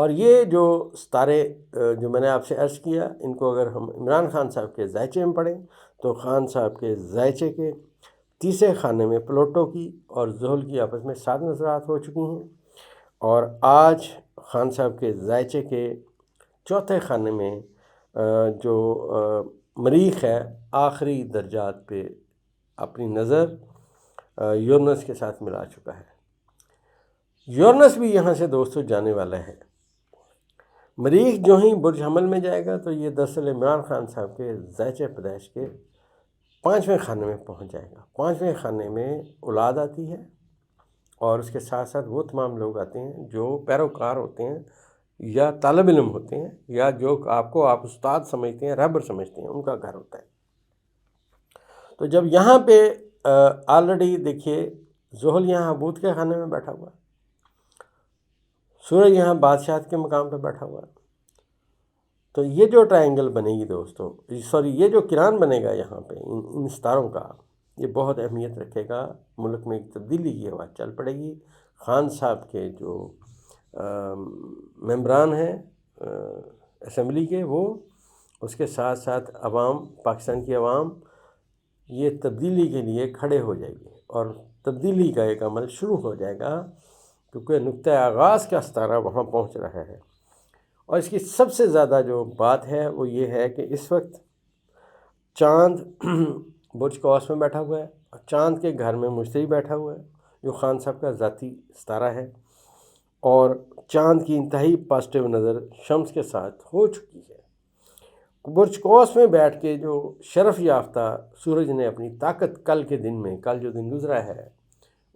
اور یہ جو ستارے جو میں نے آپ سے عرض کیا، ان کو اگر ہم عمران خان صاحب کے زائچے میں پڑھیں تو خان صاحب کے زائچے کے تیسرے خانے میں پلوٹو کی اور زحل کی آپس میں 7 نظرات ہو چکی ہیں، اور آج خان صاحب کے زائچے کے چوتھے خانے میں جو مریخ ہے آخری درجات پہ اپنی نظر یورنس کے ساتھ ملا چکا ہے۔ یورنس بھی یہاں سے دوستو جانے والا ہے۔ مریخ جو ہی برج حمل میں جائے گا تو یہ دراصل عمران خان صاحب کے زائچہ پیدائش کے 5ویں خانے میں پہنچ جائے گا۔ 5ویں خانے میں اولاد آتی ہے، اور اس کے ساتھ ساتھ وہ تمام لوگ آتے ہیں جو پیروکار ہوتے ہیں یا طالب علم ہوتے ہیں، یا جو آپ استاد سمجھتے ہیں، رہبر سمجھتے ہیں، ان کا گھر ہوتا ہے۔ تو جب یہاں پہ آلریڈی دیکھیے زحل یہاں حبوط کے خانے میں بیٹھا ہوا ہے، سورج یہاں بادشاہت کے مقام پہ بیٹھا ہوا ہے، تو یہ جو ٹرائنگل بنے گی دوستو، یہ جو کران بنے گا یہاں پہ ان ستاروں کا، یہ بہت اہمیت رکھے گا۔ ملک میں ایک تبدیلی کی ہوا چل پڑے گی۔ خان صاحب کے جو ممبران ہیں اسمبلی کے، وہ اس کے ساتھ ساتھ عوام، پاکستان کی عوام یہ تبدیلی کے لیے کھڑے ہو جائے گی، اور تبدیلی کا ایک عمل شروع ہو جائے گا، کیونکہ نقطۂ آغاز کا ستارہ وہاں پہنچ رہا ہے۔ اور اس کی سب سے زیادہ جو بات ہے وہ یہ ہے کہ اس وقت چاند برج قوس میں بیٹھا ہوا ہے، اور چاند کے گھر میں مشتری بیٹھا ہوا ہے جو خان صاحب کا ذاتی ستارہ ہے، اور چاند کی انتہائی پازیٹیو نظر شمس کے ساتھ ہو چکی ہے۔ برج قوس میں بیٹھ کے جو شرف یافتہ سورج نے اپنی طاقت کل کے دن میں، کل جو دن گزرا ہے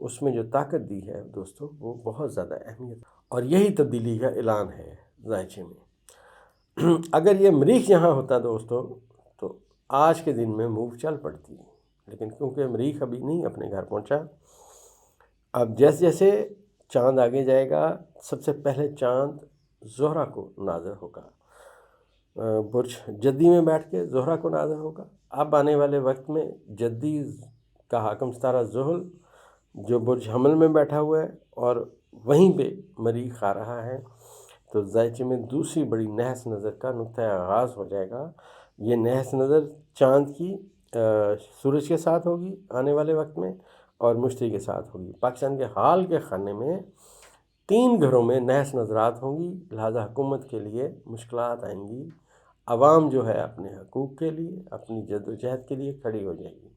اس میں جو طاقت دی ہے دوستو، وہ بہت زیادہ اہمیت، اور یہی تبدیلی کا اعلان ہے زائچے میں۔ اگر یہ مریخ یہاں ہوتا دوستو تو آج کے دن میں موو چل پڑتی، لیکن کیونکہ مریخ ابھی نہیں اپنے گھر پہنچا، اب جیسے جیسے چاند آگے جائے گا، سب سے پہلے چاند زہرہ کو ناظر ہوگا، برج جدی میں بیٹھ کے زہرہ کو ناظر ہوگا۔ اب آنے والے وقت میں جدی کا حاکم ستارہ زحل جو برج حمل میں بیٹھا ہوا ہے، اور وہیں پہ مریخ آ رہا ہے، تو زائچے میں دوسری بڑی نحس نظر کا نقطۂ آغاز ہو جائے گا۔ یہ نحس نظر چاند کی سورج کے ساتھ ہوگی آنے والے وقت میں، اور مشتری کے ساتھ ہوگی۔ پاکستان کے حال کے خانے میں 3 گھروں میں نحس نظرات ہوں گی، لہذا حکومت کے لیے مشکلات آئیں گی۔ عوام جو ہے اپنے حقوق کے لیے، اپنی جد و جہد کے لیے کھڑی ہو جائے گی۔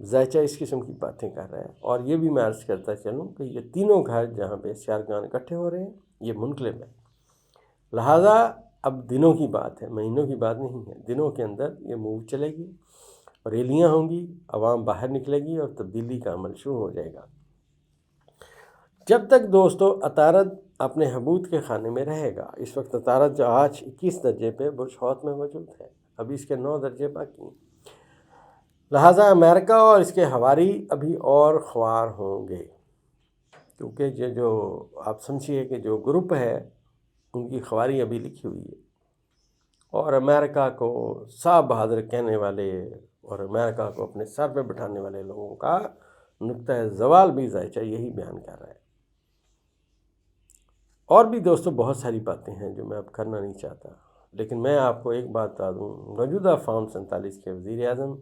زائچہ اس قسم کی باتیں کر رہا ہے، اور یہ بھی میں عرض کرتا چلوں کہ یہ تینوں گھر جہاں پہ سیارگان اکٹھے ہو رہے ہیں یہ منقلب ہے، لہٰذا اب دنوں کی بات ہے، مہینوں کی بات نہیں ہے، دنوں کے اندر یہ موو چلے گی، ریلیاں ہوں گی، عوام باہر نکلے گی، اور تبدیلی کا عمل شروع ہو جائے گا۔ جب تک دوستو عطارد اپنے حبوط کے خانے میں رہے گا، اس وقت عطارد جو آج 21 درجے پہ برج حوت میں موجود ہے، ابھی اس کے 9 درجے باقی ہیں، لہٰذا امریکہ اور اس کے ہواری ابھی اور خوار ہوں گے، کیونکہ یہ جو آپ سمجھیے کہ جو گروپ ہے ان کی خواری ابھی لکھی ہوئی ہے، اور امریکہ کو صاحب بہادر کہنے والے اور امریکہ کو اپنے سر پہ بٹھانے والے لوگوں کا نقطۂ زوال بھی زائچہ یہی بیان کر رہا ہے۔ اور بھی دوستو بہت ساری باتیں ہیں جو میں اب کرنا نہیں چاہتا، لیکن میں آپ کو ایک بات بتا دوں، موجودہ فارم 47 کے وزیر اعظم،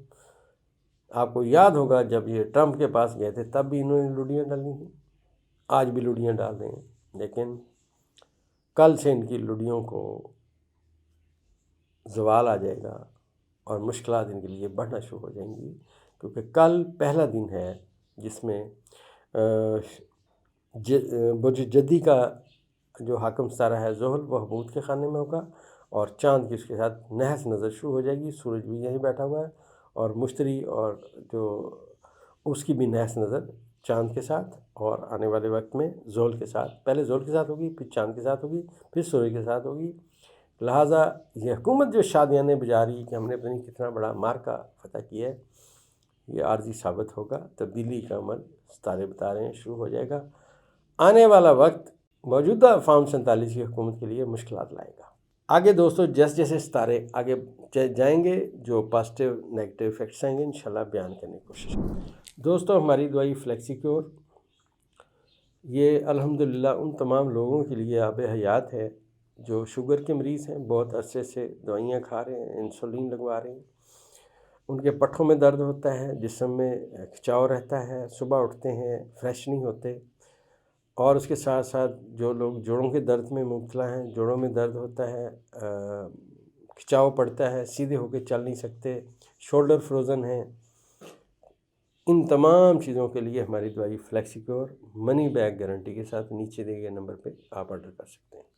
آپ کو یاد ہوگا جب یہ ٹرمپ کے پاس گئے تھے تب بھی انہوں نے لوڈیاں ڈالی تھیں، آج بھی لوڈیاں ڈال رہے ہیں، لیکن کل سے ان کی لوڈیوں کو زوال آ جائے گا، اور مشکلات ان کے لیے بڑھنا شروع ہو جائیں گی، کیونکہ کل پہلا دن ہے جس میں برج جدی کا جو حاکم ستارہ ہے زحل وہ حبوط کے خانے میں ہوگا، اور چاند کی اس کے ساتھ نحس نظر شروع ہو جائے گی، سورج بھی یہیں بیٹھا ہوا ہے، اور مشتری اور جو اس کی بھی نحس نظر چاند کے ساتھ، اور آنے والے وقت میں زحل کے ساتھ، پہلے زحل کے ساتھ ہوگی، پھر چاند کے ساتھ ہوگی، پھر سورج کے ساتھ ہوگی۔ لہٰذا یہ حکومت جو شادیانے بجا رہی کہ ہم نے پتہ نہیں کتنا بڑا مارکا فتح کیا ہے، یہ عارضی ثابت ہوگا، تبدیلی کا عمل ستارے بتا رہے ہیں شروع ہو جائے گا۔ آنے والا وقت موجودہ فارم 47 کی حکومت کے لیے مشکلات لائے گا۔ آگے دوستو جیسے جیسے ستارے آگے جائیں گے جو پازیٹیو نیگیٹو ایفیکٹس آئیں گے انشاءاللہ بیان کرنے کی کوشش کریں گے۔ دوستو ہماری دعائی فلیکسی کیور یہ الحمدللہ ان تمام لوگوں کے لیے آب حیات ہے جو شوگر کے مریض ہیں، بہت عرصے سے دوائیاں کھا رہے ہیں، انسولین لگوا رہے ہیں، ان کے پٹھوں میں درد ہوتا ہے، جسم میں کھچاؤ رہتا ہے، صبح اٹھتے ہیں فریش نہیں ہوتے، اور اس کے ساتھ ساتھ جو لوگ جوڑوں کے درد میں مبتلا ہیں، جوڑوں میں درد ہوتا ہے، کھچاؤ پڑتا ہے، سیدھے ہو کے چل نہیں سکتے، شولڈر فروزن ہیں، ان تمام چیزوں کے لیے ہماری دوائی flexi cure money back guarantee کے ساتھ نیچے دیے گئے نمبر پہ آپ آرڈر کر سکتے ہیں۔